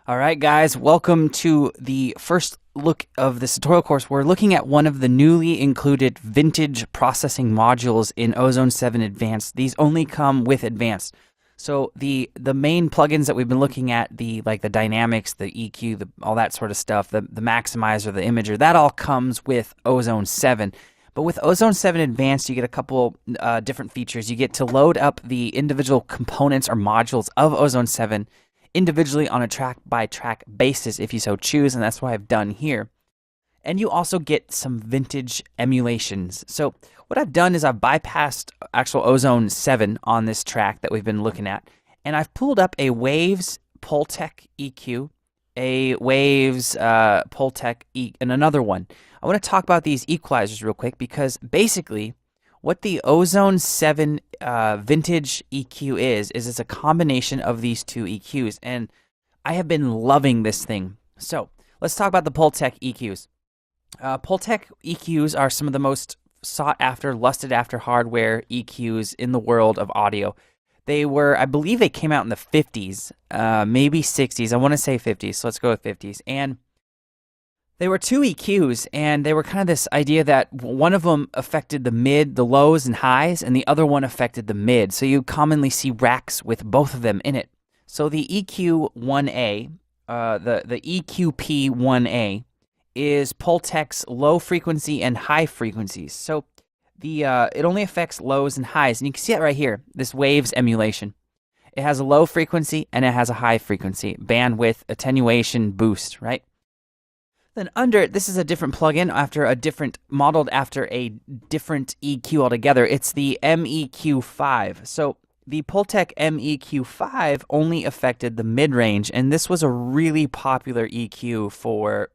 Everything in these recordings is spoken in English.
All right, guys, welcome to the first look of this tutorial course. We're looking at one of the newly included vintage processing modules in Ozone 7 Advanced. These only come with Advanced. So the main plugins that we've been looking at, the dynamics, the EQ, all that sort of stuff, the maximizer, the imager, that all comes with Ozone 7. But with Ozone 7 Advanced, you get a couple different features. You get to load up the individual components or modules of Ozone 7 individually on a track-by-track basis if you so choose, and that's what I've done here. And you also get some vintage emulations. So what I've done is I've bypassed actual Ozone 7 on this track that we've been looking at, and I've pulled up a Waves Pultec EQ, a Waves Pultec and another one. I want to talk about these equalizers real quick because basically what the Ozone 7 vintage EQ is it's a combination of these two EQs, and I have been loving this thing. So let's talk about the Pultec EQs. Pultec EQs are some of the most sought after, lusted after hardware EQs in the world of audio. They were, I believe they came out in the 50s, maybe 60s. I want to say 50s, so let's go with 50s. And they were two EQs, and they were kind of this idea that one of them affected the mid, the lows and highs, and the other one affected the mid. So you commonly see racks with both of them in it. So the EQ1A, the EQP1A, is Pultec's low frequency and high frequencies. So it only affects lows and highs, and you can see it right here, this Waves emulation. It has a low frequency and it has a high frequency, bandwidth, attenuation, boost, right? Then under it, this is a different plugin modeled after a different EQ altogether. It's the MEQ5. So the Pultec MEQ5 only affected the mid-range, and this was a really popular EQ for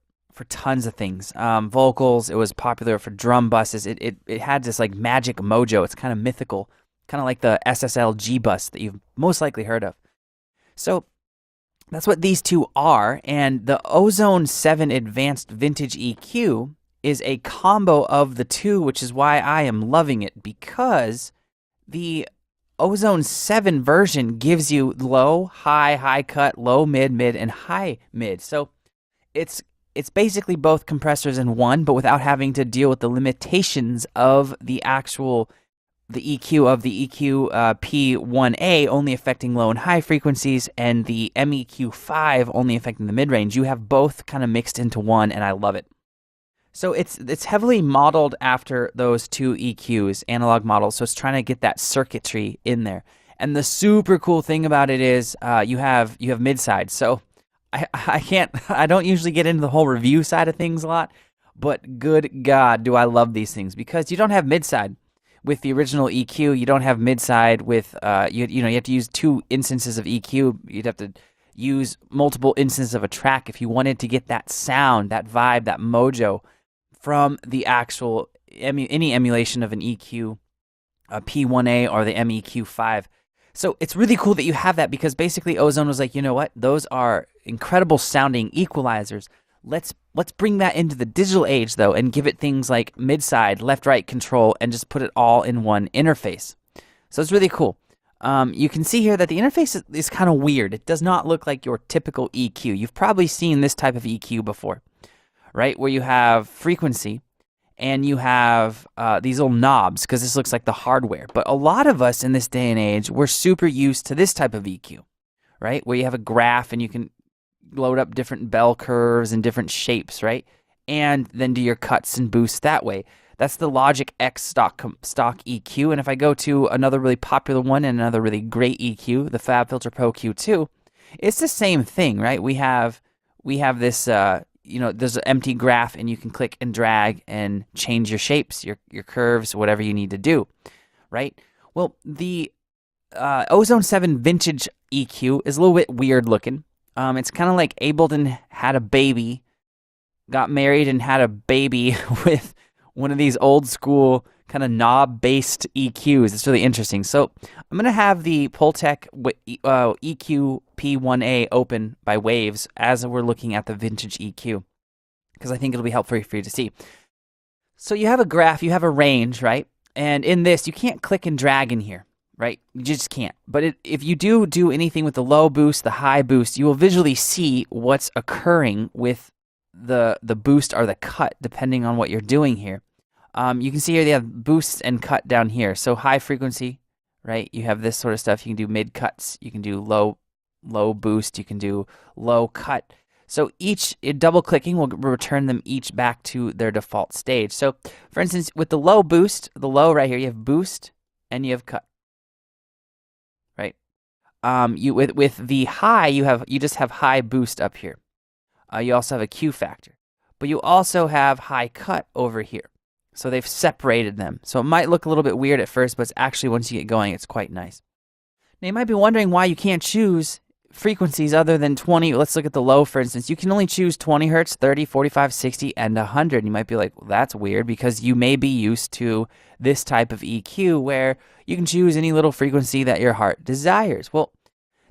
tons of things. Vocals, it was popular for drum buses. It had this like magic mojo. It's kind of mythical, kind of like the SSL G bus that you've most likely heard of. So that's what these two are, and the Ozone 7 Advanced Vintage EQ is a combo of the two, which is why I am loving it, because the Ozone 7 version gives you low, high cut, low, mid, and high mid. So it's basically both compressors in one, but without having to deal with the limitations of the EQ of the EQ P1A only affecting low and high frequencies, and the MEQ5 only affecting the mid-range. You have both kind of mixed into one, and I love it. So it's heavily modeled after those two EQs, analog models, so it's trying to get that circuitry in there. And the super cool thing about it is you have mid-side. So I don't usually get into the whole review side of things a lot, but good God, do I love these things, because you don't have mid-side. With the original EQ, you don't have mid-side with, you have to use two instances of EQ. You'd have to use multiple instances of a track if you wanted to get that sound, that vibe, that mojo from the actual, any emulation of an EQ, a P1A or the MEQ5. So it's really cool that you have that, because basically Ozone was like, you know what? Those are incredible sounding equalizers. Let's bring that into the digital age, though, and give it things like mid-side, left-right control, and just put it all in one interface. So it's really cool. You can see here that the interface is kind of weird. It does not look like your typical EQ. You've probably seen this type of EQ before, right? Where you have frequency, and you have these little knobs, because this looks like the hardware. But a lot of us in this day and age, we're super used to this type of EQ, right? Where you have a graph, and you can load up different bell curves and different shapes, right? And then do your cuts and boosts that way. That's the Logic X stock EQ. And if I go to another really popular one and another really great EQ, the FabFilter Pro Q2, it's the same thing, right? We have this, there's an empty graph, and you can click and drag and change your shapes, your curves, whatever you need to do, right? Well, the Ozone 7 Vintage EQ is a little bit weird looking. It's kind of like Ableton had a baby, got married, and had a baby with one of these old school kind of knob-based EQs. It's really interesting. So I'm going to have the Pultec EQ P1A open by Waves as we're looking at the vintage EQ, because I think it'll be helpful for you to see. So you have a graph, you have a range, right? And in this, you can't click and drag in here. right? You just can't. But if you do anything with the low boost, the high boost, you will visually see what's occurring with the boost or the cut, depending on what you're doing here. You can see here they have boosts and cut down here. So high frequency, right? You have this sort of stuff. You can do mid cuts. You can do low boost. You can do low cut. So each double clicking will return them each back to their default stage. So for instance, with the low boost, the low right here, you have boost and you have cut, right? With the high, you just have high boost up here. You also have a Q factor, but you also have high cut over here. So they've separated them. So it might look a little bit weird at first, but it's actually, once you get going, it's quite nice. Now you might be wondering why you can't choose frequencies other than 20. Let's look at the low, for instance. You can only choose 20 hertz, 30, 45, 60, and 100. You might be like, well, that's weird, because you may be used to this type of EQ where you can choose any little frequency that your heart desires. Well,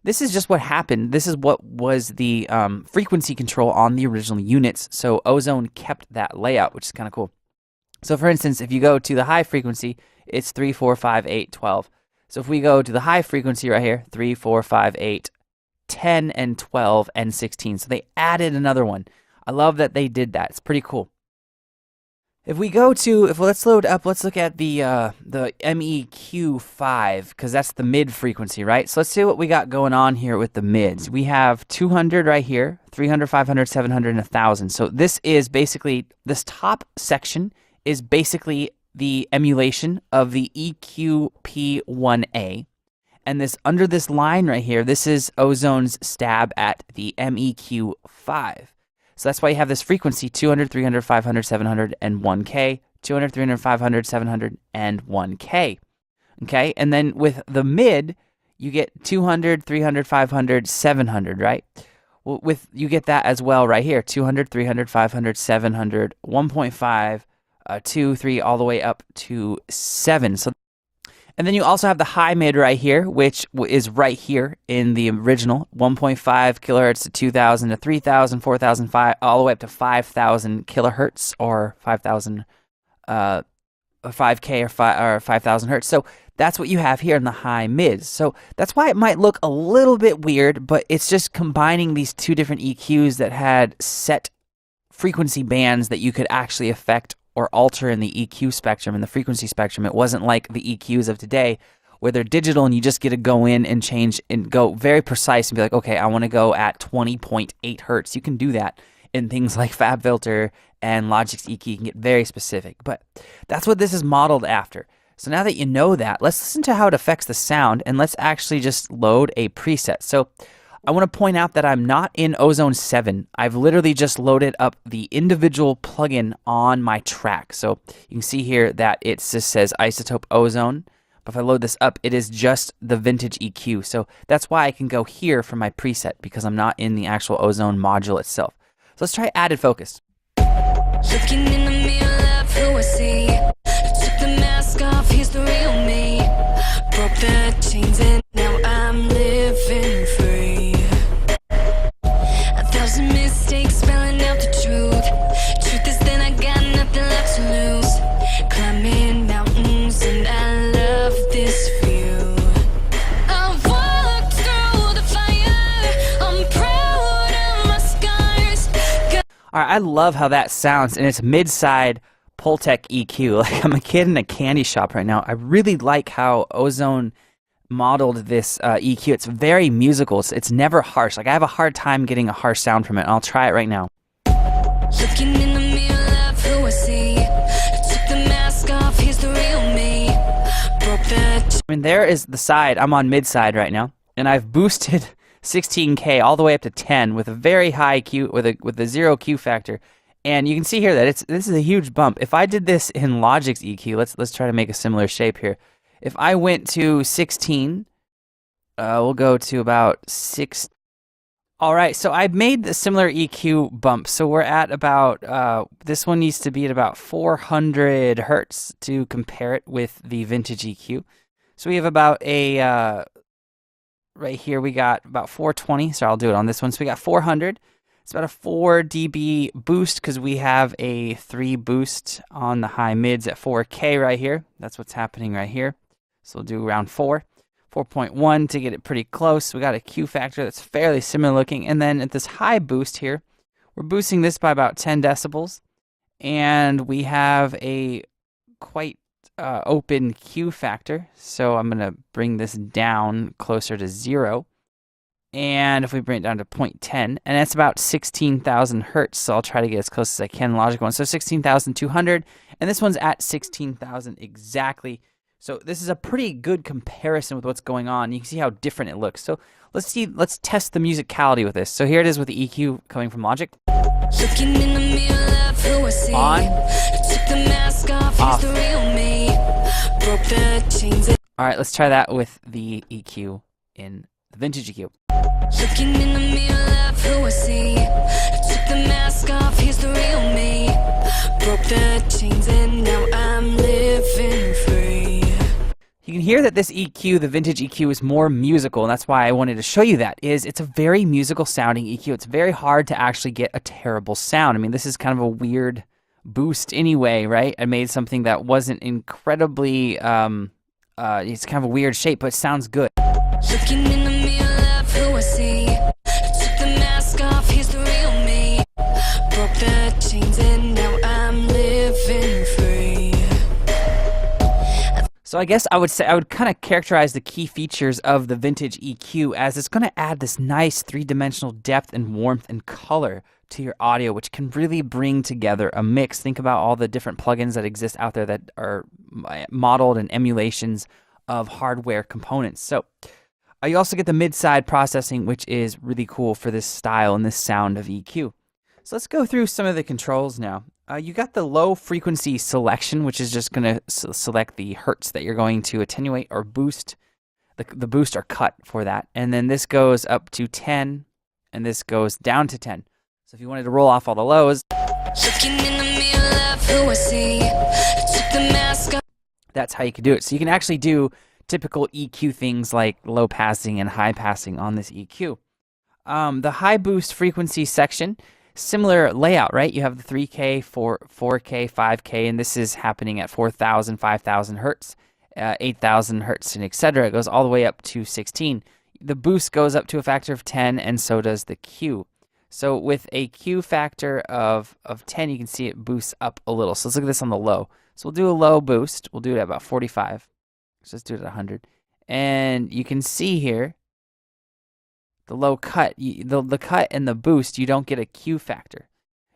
this is just what happened. This is what was the frequency control on the original units. So Ozone kept that layout, which is kind of cool. So for instance, if you go to the high frequency, it's 3, 4, 5, 8, 12. So if we go to the high frequency right here, 3, 4, 5, 8, 10, and 12, and 16. So they added another one. I love that they did that. It's pretty cool. If we go to, let's load up, let's look at the MEQ5, because that's the mid frequency, right? So let's see what we got going on here with the mids. We have 200 right here, 300, 500, 700, and 1,000. So this is basically, this top section is basically the emulation of the EQP1A. And this under this line right here, this is Ozone's stab at the MEQ5. So that's why you have this frequency 200, 300, 500, 700, and 1K, 200, 300, 500, 700, and 1K. Okay, and then with the mid, you get 200, 300, 500, 700, right? Well, you get that as well right here, 200, 300, 500, 700, 1.5, 2, 3, all the way up to 7. So, and then you also have the high mid right here, which is right here in the original, 1.5 kilohertz to 2,000 to 3,000, 4,000, 5, all the way up to 5,000 kilohertz, or 5,000, 5K or 5,000 hertz. So that's what you have here in the high mids. So that's why it might look a little bit weird, but it's just combining these two different EQs that had set frequency bands that you could actually affect or alter in the EQ spectrum, in the frequency spectrum. It wasn't like the EQs of today where they're digital and you just get to go in and change and go very precise and be like, okay, I want to go at 20.8 hertz. You can do that in things like FabFilter and Logic's EQ. You can get very specific, but that's what this is modeled after. So now that you know that, let's listen to how it affects the sound, and let's actually just load a preset. So I want to point out that I'm not in Ozone 7. I've literally just loaded up the individual plugin on my track. So you can see here that it just says Isotope Ozone. But if I load this up, it is just the vintage EQ. So that's why I can go here for my preset, because I'm not in the actual Ozone module itself. So let's try added focus. Looking in the mirror of who I see. Took the mask off, here's the real me. Broke the chains and now I'm living free. Mistakes spelling out the truth. Truth is then I got nothing left to lose. Climbing mountains and I love this view. I've walked through the fire. I'm proud of my scars. All right, I love how that sounds, and it's mid-side Pultec EQ. Like I'm a kid in a candy shop right now. I really like how Ozone modeled this EQ. It's very musical. It's never harsh. Like I have a hard time getting a harsh sound from it. I'll try it right now. Looking in the mirror of who I see. Took the mask off, here's the real me. Broke the I mean, there is the side. I'm on mid side right now, and I've boosted 16K all the way up to 10 with a very high Q, with a 0 Q factor. And you can see here that this is a huge bump. If I did this in Logic's EQ, let's try to make a similar shape here. If I went to 16, we'll go to about 6. All right, so I made the similar EQ bump. So we're at about, this one needs to be at about 400 hertz to compare it with the vintage EQ. So we have about a, right here we got about 420. So I'll do it on this one. So we got 400. It's about a 4 dB boost because we have a 3 boost on the high mids at 4K right here. That's what's happening right here. So we'll do around 4. 4.1 to get it pretty close. We got a Q factor that's fairly similar looking. And then at this high boost here, we're boosting this by about 10 decibels. And we have a quite open Q factor. So I'm going to bring this down closer to 0. And if we bring it down to 0.10, and that's about 16,000 hertz. So I'll try to get as close as I can, logical one. So 16,200, and this one's at 16,000 exactly. So this is a pretty good comparison with what's going on. You can see how different it looks. So let's test the musicality with this. So here it is with the EQ coming from Logic. Looking in the mirror of who I see. On. Took the mask off, Off. here's the real me. Broke the chains. All right, let's try that with the EQ in the vintage EQ. Looking in the mirror of who I see. Took the mask off, here's the real me. Broke the chains and now I'm living free. You can hear that this EQ, the vintage EQ, is more musical, and that's why I wanted to show you that. It's a very musical sounding EQ. It's very hard to actually get a terrible sound. I mean, this is kind of a weird boost anyway, right? I made something that wasn't incredibly, it's kind of a weird shape, but it sounds good. Looking in the mirror of who I see. Took the mask off, here's the real me. Broke the chains and now I'm living free. So I guess I would kind of characterize the key features of the vintage EQ as it's going to add this nice three-dimensional depth and warmth and color to your audio, which can really bring together a mix. Think about all the different plugins that exist out there that are modeled and emulations of hardware components. So you also get the mid-side processing, which is really cool for this style and this sound of EQ. So let's go through some of the controls now. You got the low frequency selection, which is just going to select the hertz that you're going to attenuate or boost, the boost or cut for that. And then this goes up to 10, and this goes down to 10. So if you wanted to roll off all the lows, Looking in the mirror of who I see. Took the mask off. that's how you can do it. So you can actually do typical EQ things like low passing and high passing on this EQ. The high boost frequency section, similar layout, right? You have the 3K, 4K, 5K, and this is happening at 4,000, 5,000 hertz, 8,000 hertz, and etc. It goes all the way up to 16. The boost goes up to a factor of 10, and so does the Q. So with a Q factor of 10, you can see it boosts up a little. So let's look at this on the low. So we'll do a low boost. We'll do it at about 45. Let's just do it at 100. And you can see here, the low cut, the cut and the boost, you don't get a Q factor.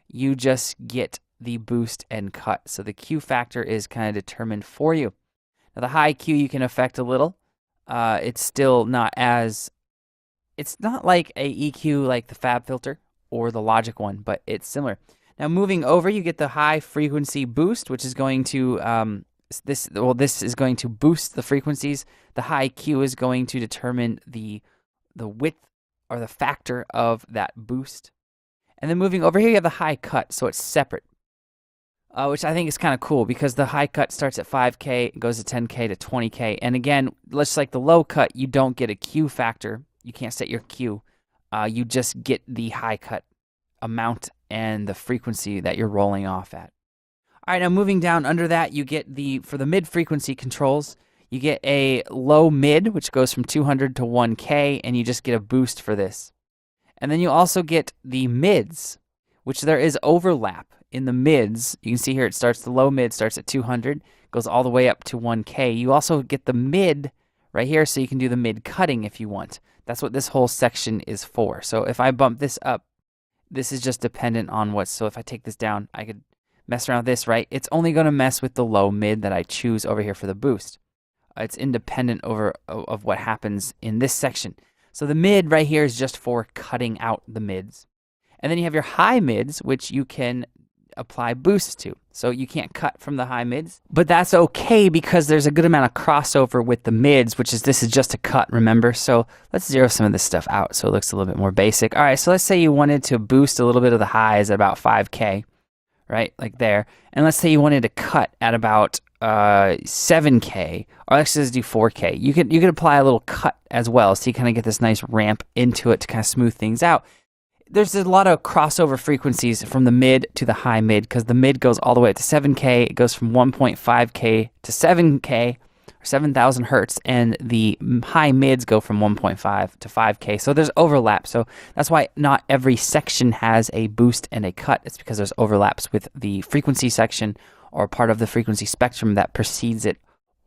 You just get the boost and cut. So the Q factor is kind of determined for you. Now the high Q you can affect a little. It's still not as, it's not like a EQ like the Fab Filter or the Logic one, but it's similar. Now moving over, you get the high frequency boost, which is going to, this is going to boost the frequencies. The high Q is going to determine the width or the factor of that boost. And then moving over here, you have the high cut, so it's separate, which I think is kind of cool because the high cut starts at 5K, goes to 10K to 20K. And again, just like the low cut, you don't get a Q factor. You can't set your Q. You just get the high cut amount and the frequency that you're rolling off at. All right, now moving down under that, you get for the mid-frequency controls, you get a low mid, which goes from 200 to 1K, and you just get a boost for this. And then you also get the mids, which there is overlap in the mids. You can see here the low mid starts at 200, goes all the way up to 1K. You also get the mid right here, so you can do the mid cutting if you want. That's what this whole section is for. So if I bump this up, this is just dependent on so if I take this down, I could mess around with this, right? It's only going to mess with the low mid that I choose over here for the boost. It's independent of what happens in this section. So the mid right here is just for cutting out the mids. And then you have your high mids, which you can apply boosts to. So you can't cut from the high mids, but that's okay because there's a good amount of crossover with the mids, this is just a cut, remember? So let's zero some of this stuff out so it looks a little bit more basic. All right, so let's say you wanted to boost a little bit of the highs at about 5K, right? Like there. And let's say you wanted to cut at about 7K, or let's just do 4K. You could apply a little cut as well, so you kind of get this nice ramp into it to kind of smooth things out. There's a lot of crossover frequencies from the mid to the high mid because the mid goes all the way up to 7K. It goes from 1.5K to 7K, 7,000 hertz, and the high mids go from 1.5 to 5K. So there's overlap. So that's why not every section has a boost and a cut. It's because there's overlaps with the frequency section or part of the frequency spectrum that precedes it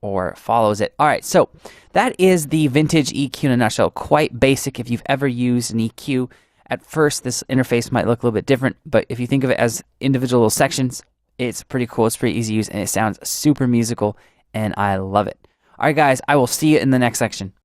or follows it. All right, so that is the vintage EQ in a nutshell. Quite basic if you've ever used an EQ. At first, this interface might look a little bit different, but if you think of it as individual little sections, it's pretty cool. It's pretty easy to use, and it sounds super musical, and I love it. All right, guys, I will see you in the next section.